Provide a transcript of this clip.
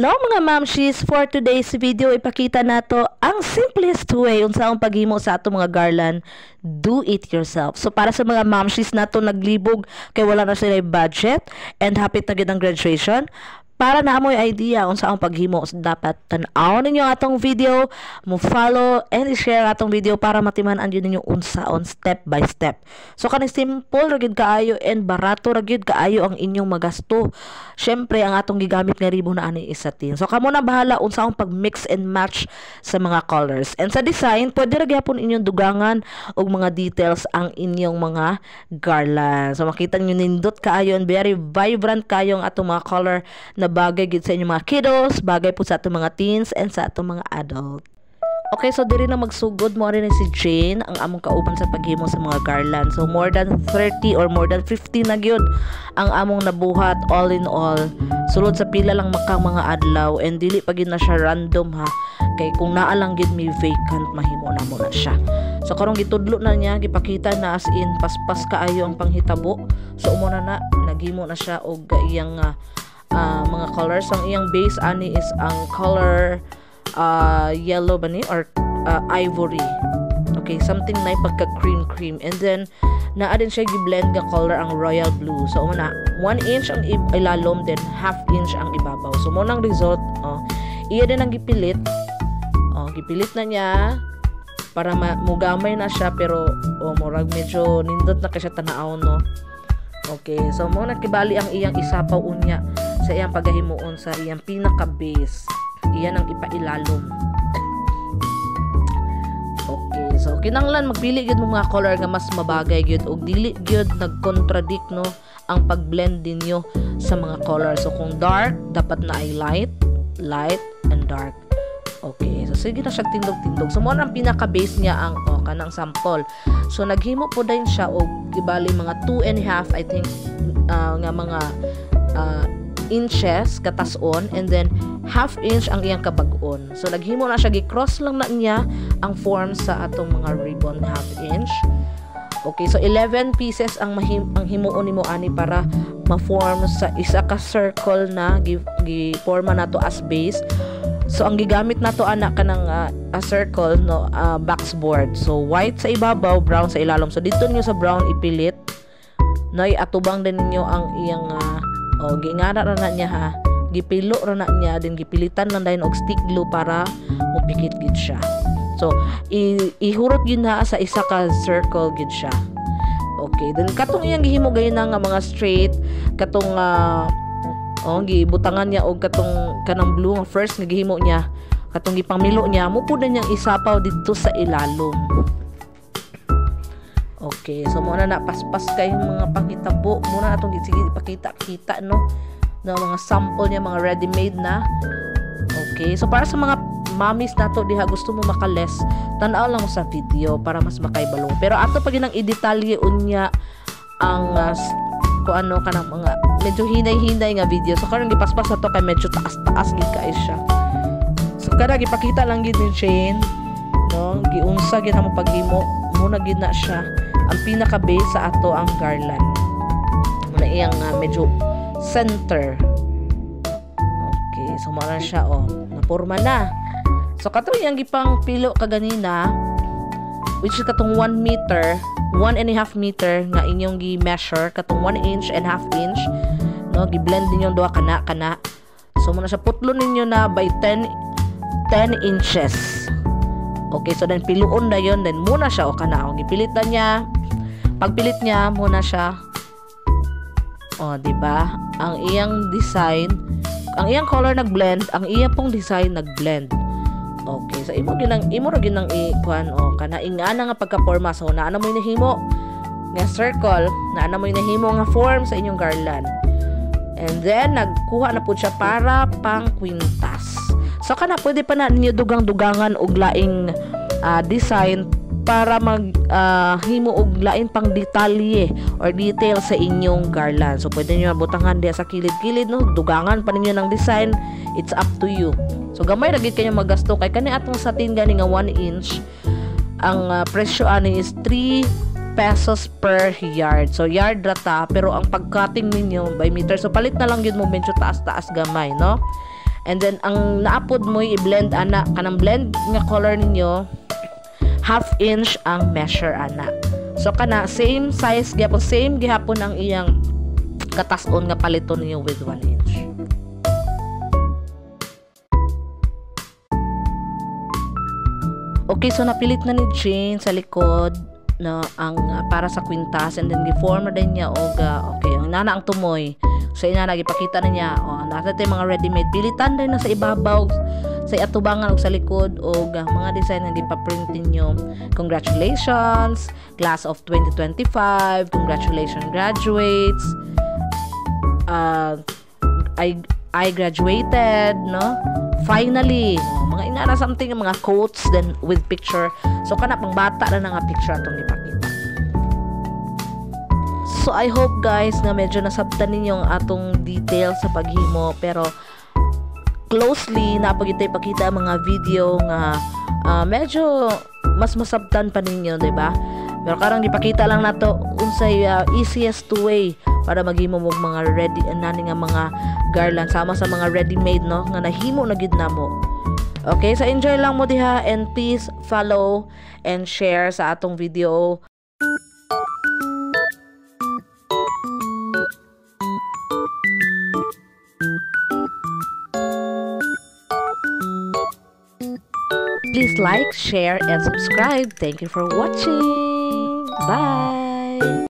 So mga mamshis, for today's video ipakita nato ang simplest way unsaong paghimo sa ato mga garland, do it yourself. So para sa mga mamshis nato naglibog kay wala na sila budget and hapit na gid ang graduation, para na amoy idea unsa ang paghimo, dapat tan-aw ninyo atong video, mo follow and share atong video para matiman-an yun ninyo unsaon step by step. So kaning simple ra gid kaayo and barato ra gid kaayo ang inyong magasto. Syempre ang atong gigamit nga ribbon na ani isa tin. So kamo na bahala unsaong pag-mix and match sa mga colors. And sa design, pwede ra gyapon inyong dugangan og mga details ang inyong mga garland. So makita niyo nindot kaayo and very vibrant kayo ang atong mga color na bagay gid sa inyong mga kiddos, bagay po sa atong mga teens and sa atong mga adult. Okay, so diri na magsugod mo rin si Jane ang among kauban sa paghimo sa mga garland. So more than 30 or more than 50 na gyud ang among nabuhat all in all. Sulod sa pila lang makang mga adlaw and dili pa gyud na siya random ha. Kay kung naa lang gyud may vacant mahimo na mo na siya. So karong gitudlo na niya, gipakita na as in paspas kaayo ang panghitabo. So umuna na naghimo na siya og iyang mga colors. Ang iyang base ani is ang color yellow ba ni or ivory. Okay, something na pagka cream and then naa din siya gi-blend nga color ang royal blue. So una 1 inch ang ilalom, then 1/2 inch ang ibabaw. So mo nang result iya din ang gipilit. Gipilit na niya para mugamay na siya, pero murag medyo nindot na kasi tanaaw no. Okay, so mo nakibali ang iyang isapaw unya sa iyang paghimuon sa iyang pinaka base. Iyan ang ipailalom. Okay, so kinanglan magpili gyud mo mga color nga mas mabagay gyud og dili gyud nagcontradict no ang pagblend ninyo sa mga color. So kung dark, dapat na ay light and dark. Okay, so sige na siya tindog-tindog. So mo ang pinaka base niya ang kanang sample. So naghimo po din siya og gibali mga 2.5 I think nga mga inches katason, and then 1/2 inch ang iyang kabag-on. So naghimo na siya, gi-cross lang na niya ang form sa atong mga ribbon 1/2 inch. Okay, so 11 pieces ang himuon nimo ani para ma-form sa isa ka circle na gi-forma nato as base. So ang gigamit nato ana kanang a circle no, boxboard. So white sa ibabaw, brown sa ilalom. So dito niyo sa brown ipilit. Nay atubang din niyo ang iyang gingana ra na niya ha. Gipilo ra na niya, din gipilitan lang dayon og stick glue para mupikit gid siya. So ihurot gyud na sa isa ka circle gid siya. Okay, then katong iyang gihimo gayon nga mga straight, katong gibutangan niya og katong kanang blue nga first nga gihimo niya, katong gipamilo niya, mupud na niyang isapaw dito sa ilalom. Okay, so muna na paspas kay mga panghitabo muna atong sige ipakita-kita no na mga sample niya, mga ready-made na. Okay, so para sa mga mommies nato diha gusto mo makales, tan-aw lang mo sa video para mas makaibalo. Pero ato pag ginang i-detalye unya ang ano kanang mga medyo hinay-hinay nga video. So karon gipaspas ato kay medyo taas-taas gid kay siya. So kada gipakita lang gid ni Jane no, giunsa gid mo paghimo muna gid na siya ang pinaka base sa ato ang garland. Muna iyang medyo center. Okay, so muna siya naporma na. So katong iyang gipang pilo kaganina, which is katong 1 meter, 1.5 meter nga inyong gi-measure, katong 1 inch and 1/2 inch no, gi-blend ninyong duha kana. So muna siya putlo ninyo na by 10 inches. Okay, so then piluon na yon, then muna siya kana gipilit na niya. Pagpilit niya muna siya di ba? Ang iyang design, ang iyang color nagblend, ang iyang pong design nagblend. Okay, so imo ra ginang ikuan kana ingana nga pagka-forma. So naa na mo inahimo nga circle, naa na mo inahimo nga form sa inyong garland. And then nagkuha na pud siya para pang kwintas. So kana pwede pa na ninyo dugang-dugangan og laing design para himo og lain pang detalye or detail sa inyong garland. So pwede niyo butangan diha sa kilid-kilid no, dugangan pa ninyo ng design, it's up to you. So gamay ra gid kayo magasto kay kani atong satin gani nga 1 inch ang presyo ani is 3 pesos per yard. So yard rata, pero ang pagcutting ninyo by meter. So palit na lang yun mo medyo taas-taas gamay no. And then ang naapod mo i-blend ana, kanang blend nga color ninyo 1/2 inch ang measure ana. So kana same size gyapon, same gihapon ang iyang katas-on nga paliton ninyo with 1 inch. Okay, so napilit na ni Jane sa likod na ang para sa kwintas, and then gi-form na din niya og okay, ang nana ang tumoy. So ina nagipakita na niya nasa tay mga ready-made pilitan din na sa ibabaw sa atubangan og sa likod og mga design nga gipa-print ninyo. Congratulations class of 2025, congratulations graduates. I graduated, no? Finally, mga inana something, mga quotes then with picture. So kana pang bata na nga picture atong ipakita. So I hope guys na medyo nasabtan ninyo ang atong detail sa paghimo, pero closely napagitay pakita mga video nga medyo mas masabtan pa ninyo, di ba? Pero karang ipakita lang nato unsay easiest way para maghimo mo mga ready nani nga mga garland sama sa mga ready-made, no, nga nahimo na gid namo. Okay, so enjoy lang mo diha, and please follow and share sa atong video. Please like, share, and subscribe. Thank you for watching. Bye!